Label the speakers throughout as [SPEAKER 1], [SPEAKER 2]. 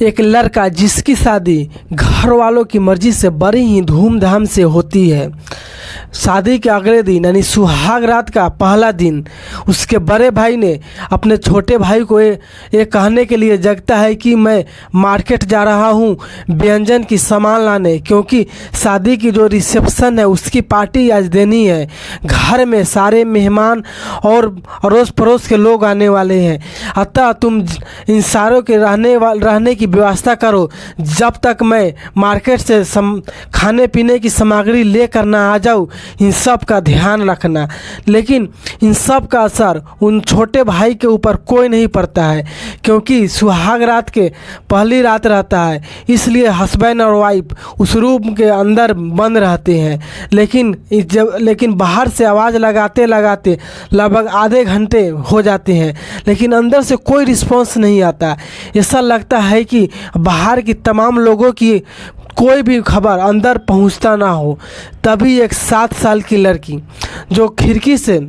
[SPEAKER 1] एक लड़का जिसकी शादी घर वालों की मर्ज़ी से बड़ी ही धूमधाम से होती है। शादी के अगले दिन यानी सुहाग रात का पहला दिन उसके बड़े भाई ने अपने छोटे भाई को ये कहने के लिए जगता है कि मैं मार्केट जा रहा हूँ व्यंजन की सामान लाने, क्योंकि शादी की जो रिसेप्शन है उसकी पार्टी आज देनी है। घर में सारे मेहमान और अड़ोस पड़ोस के लोग आने वाले हैं, अतः तुम इन सारों के रहने की व्यवस्था करो जब तक मैं मार्केट से खाने पीने की सामग्री लेकर ना आ जाऊँ। इन सब का ध्यान रखना। लेकिन इन सब का असर उन छोटे भाई के ऊपर कोई नहीं पड़ता है, क्योंकि सुहाग रात के पहली रात रहता है, इसलिए हस्बैंड और वाइफ उस रूम के अंदर बंद रहते हैं। लेकिन बाहर से आवाज़ लगाते लगाते लगभग आधे घंटे हो जाते हैं, लेकिन अंदर से कोई रिस्पॉन्स नहीं आता। ऐसा लगता है कि बाहर की तमाम लोगों की कोई भी खबर अंदर पहुंचता ना हो। तभी एक 7 साल की लड़की जो खिड़की से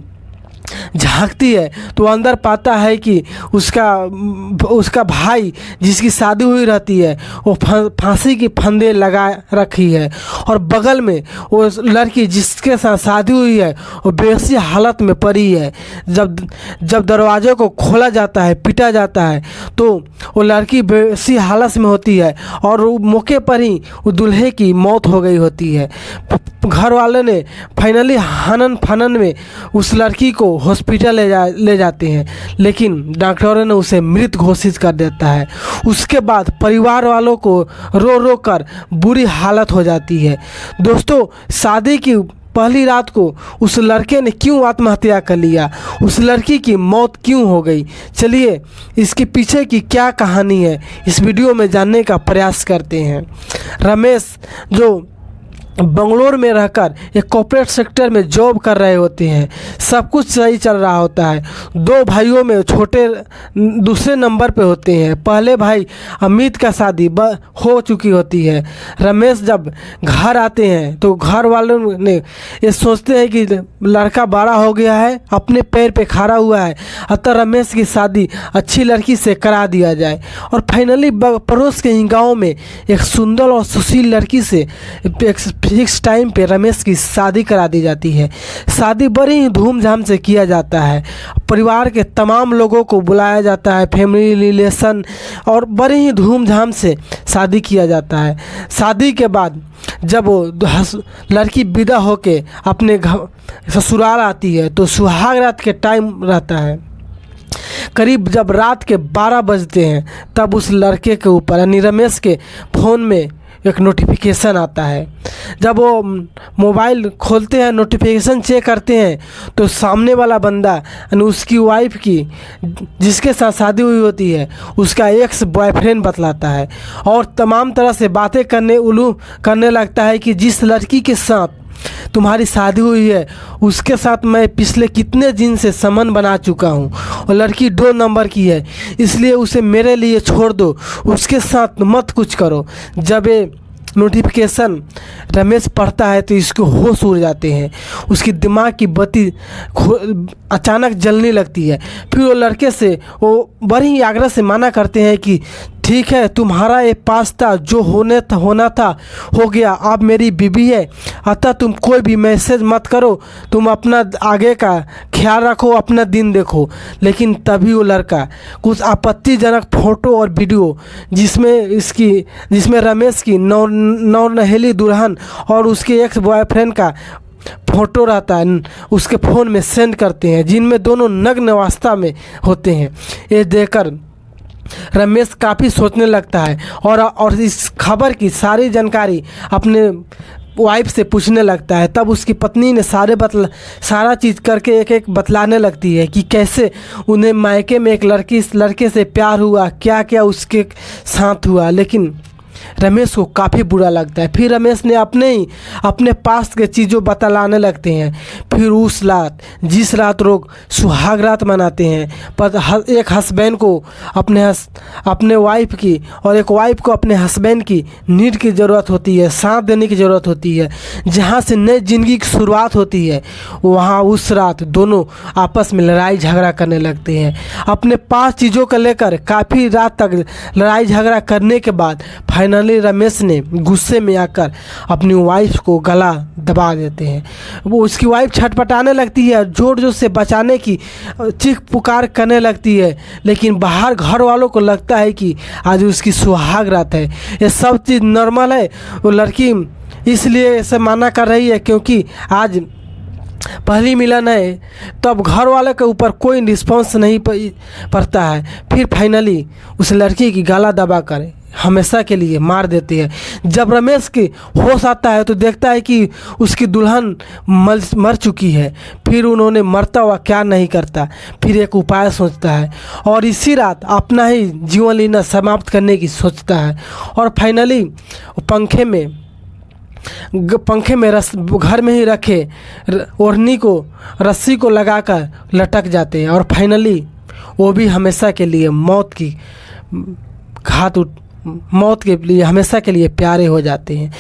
[SPEAKER 1] झांकती है तो अंदर पाता है कि उसका भाई जिसकी शादी हुई रहती है वो फांसी की फंदे लगा रखी है, और बगल में वो लड़की जिसके साथ शादी हुई है वो बेहोशी हालत में पड़ी है। जब दरवाजे को खोला जाता है, पीटा जाता है, तो वो लड़की बेहोशी हालत में होती है और मौके पर ही वो दूल्हे की मौत हो गई होती है। घर वाले ने फाइनली हनन फनन में उस लड़की को हॉस्पिटल ले जाते हैं, लेकिन डॉक्टरों ने उसे मृत घोषित कर देता है। उसके बाद परिवार वालों को रो रो कर बुरी हालत हो जाती है। दोस्तों, शादी की पहली रात को उस लड़के ने क्यों आत्महत्या कर लिया, उस लड़की की मौत क्यों हो गई, चलिए इसके पीछे की क्या कहानी है इस वीडियो में जानने का प्रयास करते हैं। रमेश जो बंगलोर में रहकर एक कॉर्पोरेट सेक्टर में जॉब कर रहे होते हैं, सब कुछ सही चल रहा होता है। 2 भाइयों में छोटे दूसरे नंबर पे होते हैं। पहले भाई अमित का शादी हो चुकी होती है। रमेश जब घर आते हैं तो घर वालों ने ये सोचते हैं कि लड़का बड़ा हो गया है, अपने पैर पे खड़ा हुआ है, अतः रमेश की शादी अच्छी लड़की से करा दिया जाए। और फाइनली पड़ोस के ही गाँव में एक सुंदर और सुशील लड़की से फिक्स टाइम पे रमेश की शादी करा दी जाती है। शादी बड़ी ही धूमधाम से किया जाता है, परिवार के तमाम लोगों को बुलाया जाता है, फैमिली रिलेशन, और बड़ी ही धूमधाम से शादी किया जाता है। शादी के बाद जब वो लड़की विदा होके अपने ससुराल आती है तो सुहाग रात के टाइम रहता है। करीब जब रात के 12 बजते हैं तब उस लड़के के ऊपर यानी रमेश के फ़ोन में एक नोटिफिकेशन आता है। जब वो मोबाइल खोलते हैं, नोटिफिकेशन चेक करते हैं, तो सामने वाला बंदा यानी उसकी वाइफ की जिसके साथ शादी हुई होती है उसका एक्स बॉयफ्रेंड बतलाता है, और तमाम तरह से बातें करने लगता है कि जिस लड़की के साथ तुम्हारी शादी हुई है उसके साथ मैं पिछले कितने दिन से संबंध बना चुका हूँ, और लड़की 2 नंबर की है, इसलिए उसे मेरे लिए छोड़ दो, उसके साथ मत कुछ करो। जब ये नोटिफिकेशन रमेश पढ़ता है तो इसको होश उड़ जाते हैं, उसकी दिमाग की बत्ती अचानक जलने लगती है। फिर वो लड़के से वो बड़ी ही आग्रह से माना करते हैं कि ठीक है, तुम्हारा ये पास्ता जो होना था हो गया, अब मेरी बीवी है, अतः तुम कोई भी मैसेज मत करो, तुम अपना आगे का ख्याल रखो, अपना दिन देखो। लेकिन तभी वो लड़का कुछ आपत्तिजनक फोटो और वीडियो जिसमें रमेश की नौनहेली दुल्हन और उसके एक्स बॉयफ्रेंड का फोटो रहता है उसके फ़ोन में सेंड करते हैं, जिनमें दोनों नग्न अवस्था में होते हैं। ये देखकर रमेश काफ़ी सोचने लगता है और इस खबर की सारी जानकारी अपने वाइफ से पूछने लगता है। तब उसकी पत्नी ने सारा चीज़ करके एक बतलाने लगती है कि कैसे उन्हें मायके में एक लड़के से प्यार हुआ, क्या क्या उसके साथ हुआ। लेकिन रमेश को काफ़ी बुरा लगता है। फिर रमेश ने अपने पास के चीज़ों बतलाने लगते हैं। फिर उस रात, जिस रात लोग सुहाग रात मनाते हैं, पर एक हस्बैंड को अपने वाइफ की और एक वाइफ को अपने हस्बैंड की नीड की ज़रूरत होती है, साथ देने की ज़रूरत होती है, जहाँ से नई ज़िंदगी की शुरुआत होती है, वहाँ उस रात दोनों आपस में लड़ाई झगड़ा करने लगते हैं। अपने पास चीज़ों को लेकर काफ़ी रात तक लड़ाई झगड़ा करने के बाद फाइनली रमेश ने गुस्से में आकर अपनी वाइफ को गला दबा देते हैं। वो उसकी वाइफ छटपटाने लगती है, जोर जोर से बचाने की चीख पुकार करने लगती है, लेकिन बाहर घर वालों को लगता है कि आज उसकी सुहाग रात है, ये सब चीज़ नॉर्मल है। वो लड़की इसलिए ऐसे माना कर रही है क्योंकि आज पहली मिलन है, तब घर वाले के ऊपर कोई रिस्पॉन्स नहीं पड़ता है। फिर फाइनली उस लड़की की गला दबा कर हमेशा के लिए मार देती है। जब रमेश के होश आता है तो देखता है कि उसकी दुल्हन मर चुकी है। फिर उन्होंने मरता हुआ क्या नहीं करता, फिर एक उपाय सोचता है और इसी रात अपना ही जीवन लीना समाप्त करने की सोचता है। और फाइनली पंखे में घर में ही रखे ओढ़नी को रस्सी को लगाकर लटक जाते हैं और फाइनली वो भी हमेशा के लिए मौत के लिए हमेशा के लिए प्यारे हो जाते हैं।